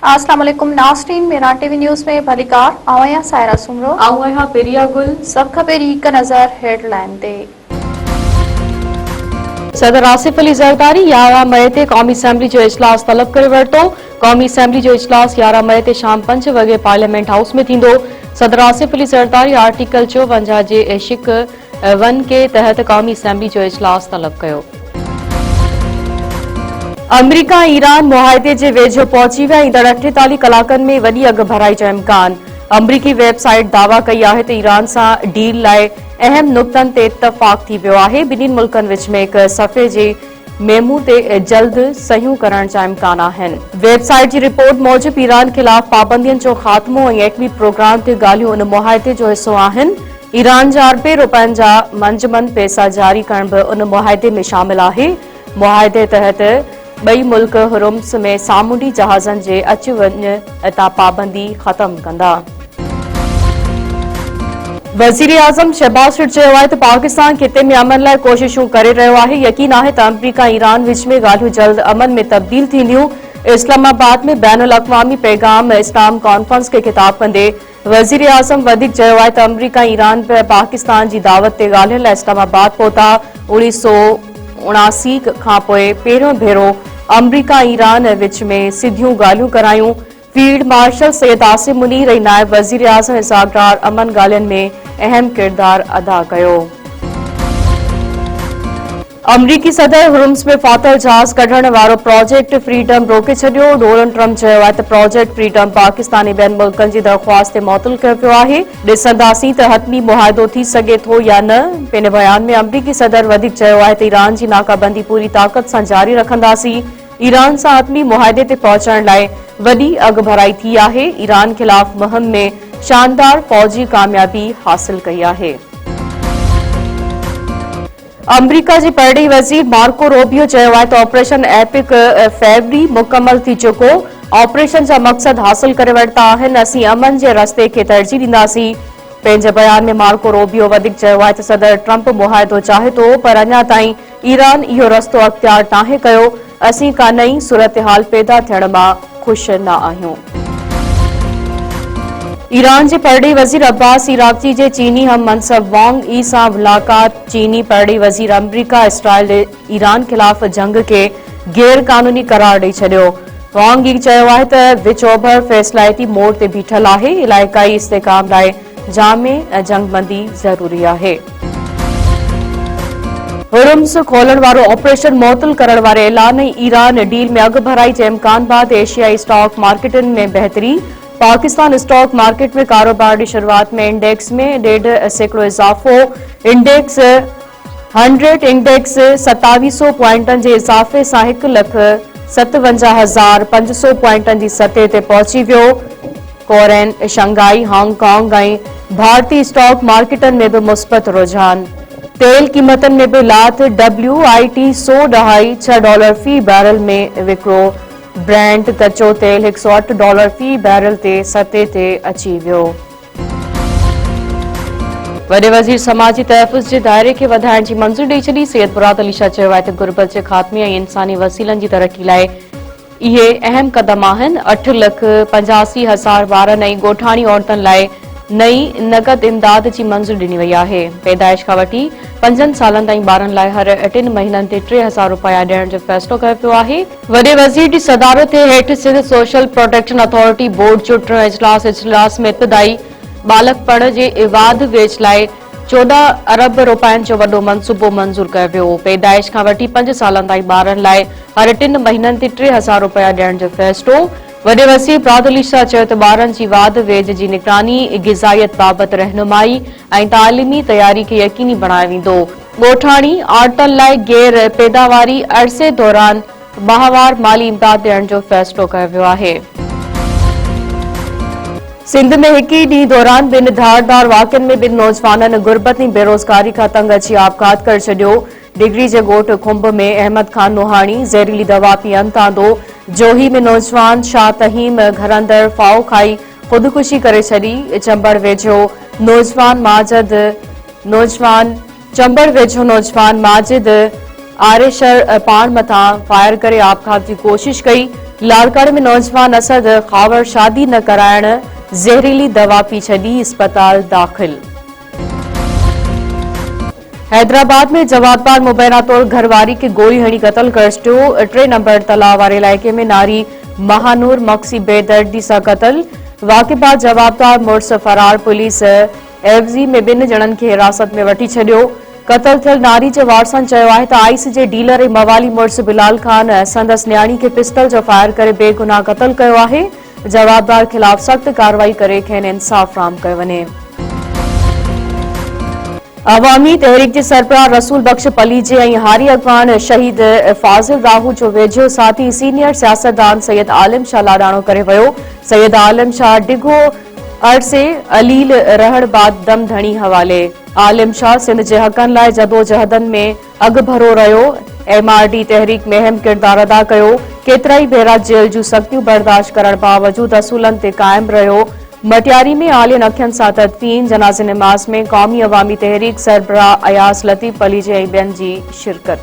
अस्सलाम वालेकुम नाज़रीन, मेरा टीवी न्यूज़ में भलीकार आवाया सायरा सुमरो आवाया पेरिया गुल सब खबरी का नजर हेडलाइन दे। सदर आसिफ अली ज़रदारी 11 मई ते क़ौमी असेंबली जो इजलास तलब करे वरितो। क़ौमी असेंबली जो इजलास 11 मई ते शाम 5 वॻे पार्लियामेंट हाउस में थींदो। सदर आसिफ अली ज़रदारी आर्टिकल 54 जे इशिक 1 के तहत क़ौमी असेंबली जो इजलास तलब कयो। अमरीका ईरान मुआहिदे जे वेझो पहुची विया। ईंदड़ 48 कलाकनि में वॾी अघ भराई जो इम्कान। अमरीकी वेबसाइट दावा कई आहे त ईरान सां डील लाइ अहम नुक़्तनि ते इतफ़ाक़ थी वियो आहे। ॿिन्हिनि मुल्कनि विच में हिक सफ़े जे मेमू ते जल्द सहियूं करण जा इम्कान आहिनि। वेबसाइट जी रिपोर्ट मूजिबि ईरान ख़िलाफ़ पाबंदियुनि जो ख़ात्मो ऐं एटमी प्रोग्राम ते ॻाल्हियूं उन मुआहिदे जो हिसो आहिनि। ईरान जा अरबे रुपयनि जा मंजमंद पैसा जारी करण बि उन मुआहिदे में शामिल आहे। मुआहिदे तहत ॿई मुल्क हुर्मुज़ में सामूंडी जहाज़नि जे अच वञ तां पाबंदी ख़त्म कंदा। वज़ीर आज़म शहबाज शरीफ़ चयो आहे त पाकिस्तान खिते में अमन लाइ कोशिशूं करे रहियो आहे। यकीन आहे त अमरीका ईरान विच में ॻाल्हियूं जल्द अमन में तब्दील थींदियूं। इस्लामाबाद में बैनुल अक़वामी पैगाम इस्लाम कॉन्फ्रेंस खे ख़िताब कंदे वज़ीर आज़म वधीक चयो आहे त अमरीका ईरान पाकिस्तान जी दावत ते ॻाल्हाइण लाइ इस्लामाबाद पहुता। 1979 खां पोइ पहिरियों भेरो अमरीका ईरान विच में सिधियूं ॻाल्हियूं करायूं। फील्ड मार्शल सैयद आसिम मुनीर ऐं नायब वज़ीर आज़म इसहाक़ डार अमन ॻाल्हियुनि में अहम किरदारु अदा कयो। अमरीकी सदर हुर्मुज़ में फाथल जहाज़ कढण वारो प्रोजेक्ट फ्रीडम रोके छॾियो। डोनाल्ड ट्रम्प चयो आहे त प्रोजेक्ट फ्रीडम पाकिस्तान ऐं ॿियनि मुल्कनि जी दरख़्वास्त ते मुअतल कयो पियो आहे। ॾिसंदासीं त हतमी मुआहिदो थी सघे थो या न। पंहिंजे बयान में अमरीकी सदर वधीक चयो आहे त ईरान जी नाकाबंदी पूरी ताक़त सां जारी रखंदासीं। ईरान सां हतमी मुआहिदे ते पहुचण लाइ वॾी अघ भराई थी आहे। ईरान ख़िलाफ़ मुहिम में शानदार फ़ौजी कामयाबी हासिल कई आहे। अमरीका जे परॾेही वज़ीर मार्को रूबियो चयो आहे त ऑपरेशन एपिक फेवरी मुकमल थी चुको। ऑपरेशन जा मक़सद हासिल करे वरिता आहिनि। असीं अमन जे रस्ते खे तरजीह ॾींदासीं। पंहिंजे बयान में मार्को रूबियो वधीक चयो आहे त सदर ट्रम्प मुआहिदो चाहे थो, पर अञा ताईं ईरान इहो रस्तो अख़्तियार नाहे कयो। असीं का नई सूरतहाल पैदा थियण मां ख़ुशि न आहियूं। ईरान जे परॾेही वज़ीर अब्बास इराक़ची जे चीनी हम मनसब वांग ई सां मुलाक़ात। चीनी परॾेही वज़ीर अमरीका इसराइल ईरान ख़िलाफ़ जंग खे गैर क़ानूनी करार ॾेई छॾियो। वांग ई चयो आहे त विच ओभर फ़ैसिलाती मोड़ ते बीठल आहे। इलाइक़ाई इस्तेहकाम लाइ जामे जंगबंदी ज़रूरी आहे। हुर्मुज़ खोलण वारो ऑपरेशन मुअतल करण वारे ऐलान ऐं ईरान डील में अघ भराई जे इम्कान बाबति एशियाई स्टॉक मार्केटनि में बहितरी। पाकिस्तान स्टॉक मार्केट में कारोबार जी शुरूआत में इंडेक्स में 1.5% इज़ाफ़ो। इंडेक्स 100 इंडेक्स 2700 पॉइंटनि जे इज़ाफ़े सां 1,57,500 पॉइंटनि जी सतह ते पहुची वियो। कोरियन, शंघाई, हांगकांग ऐं भारतीय स्टॉक मार्केटनि में बि मुस्बत रुझान। तेल क़ीमतनि में बि लाथ। WIT 100 ॾहाई $6 फ़ी बैरल में विकिरो। ब्रेंट कचो तेल $108 फ़ी बैरल ते सतह ते अची वियो। वॾे वज़ीर समाजी तहफ़्फ़ुज़ जे दायरे खे वधाइण जी मंज़ूरी ॾेई छॾी। सैयद मुराद अली शाह चयो आहे त गुरबत जे ख़ात्मे ऐं इंसानी वसीलनि जी तरक़ी लाइ इहे अहम क़दम आहिनि। 8,85,000 ॿारनि ऐं ॻोठाणी औरतुनि लाइ नई नक़द इमदाद जी मंज़ूरी ॾिनी वई आहे। पैदाइश खां वठी 5 सालनि ताईं ॿारनि लाइ हर 3 महीननि ते 3,000 रुपया ॾियण जो फ़ैसिलो कयो पियो आहे। वॾे वज़ीर जी सदारत हेठि Sindh social protection authority board जो टियों इजलास में इब्तिदाई बालकपण जे इवाद वेच लाइ 14 अरब रुपयनि जो वॾो मंसूबो मंज़ूर कयो वियो। पैदाइश खां वठी 5 सालनि ताईं ॿारनि लाइ हर 3 महीननि ते 3,000 रुपया ॾियण जो फ़ैसिलो। वॾे वज़ीर मुराद अली शाह चयो त ॿारनि जी वाद वेझ जी निगरानी, ग़िज़ाइयत बाबति रहनुमाई ऐं तालीमी तयारी खे यकीनी बणायो वेंदो। ॻोठाणी औरतुनि लाइ गैर पैदावारी अरसे दौरान माहवार माली इमदाद ॾियण जो फ़ैसिलो कयो वियो आहे। सिंध में हिक ई ॾींहुं दौरान ॿिनि धारदार वाक़िअनि में 2 नौजवाननि गुरबत ऐं बेरोज़गारी खां तंग अची आपघात करे छॾियो। डिगरी जे ॻोठ खुंभ में अहमद खान नोहाणी ज़हरीली दवा पीअण तां दो। जोही में नौजवान शाह तहीम घर अंदर फाओ खाई ख़ुदकुशी करे छॾी। चंबड़ वेझो नौजवान माजिद आरेशर पाण मथां फायर करे आपघात जी कोशिश कई। लाड़काणे में नौजवान असद खावर शादी न कराइण ज़हरीली दवा पी छॾी अस्पताल दाख़िल। हैदराबाद में जवाबदार मुबैना तौर घरवारी के गोली हणी कत्ल कर छॾियो। 3 नंबर तलाव वारे इलाइक़े में नारी महानूर मक्सी बेदर्दी सां क़त्ल। वाक़े बाद जवाबदार मुड़िस फरार। पुलिस एवज़ी में 2 ॼणनि खे हिरासत में वठी छॾियो। क़त्ल थियल नारी जे वारसनि चयो आहे त आइस जे डीलर ऐं मवाली मुड़िस बिलाल खान संदसि न्याणी खे पिस्तल जो फायर करे बेगुनाह क़त्ल कयो आहे। जवाबदार ख़िलाफ़ सख़्त कार्रवाई करे खेनि इंसाफ़ फ़राहम कयो वञे। अवामी तहरीक जे सरबराह रसूल बख्श पलीजे ऐं हारी अॻवान शहीद फाज़िल राहू जो वेझो साथी सीनियर सियासतदान सैयद आलिम शाह लाॾाणो करे वियो। सैयद आलिम शाह डिघो अरसे अलील रहण बाद दम धणी हवाले। आलिम शाह सिंध जे हक़नि लाइ जदोजहदनि में अॻभरो रहियो। MRD तहरीक में अहम किरदार अदा कयो। केतिराई भेरा जेल जूं सख़्तियूं बर्दाश्त करण बावजूद असूलनि ते क़ाइम रहियो। मटियारी में आलियन अखियनि सां तदफीन। जनाज़े नमाज़ में क़ौमी अवामी तहरीक सरबराह अयास लतीफ़ पलीजे ऐं ॿियनि जी शिरकत।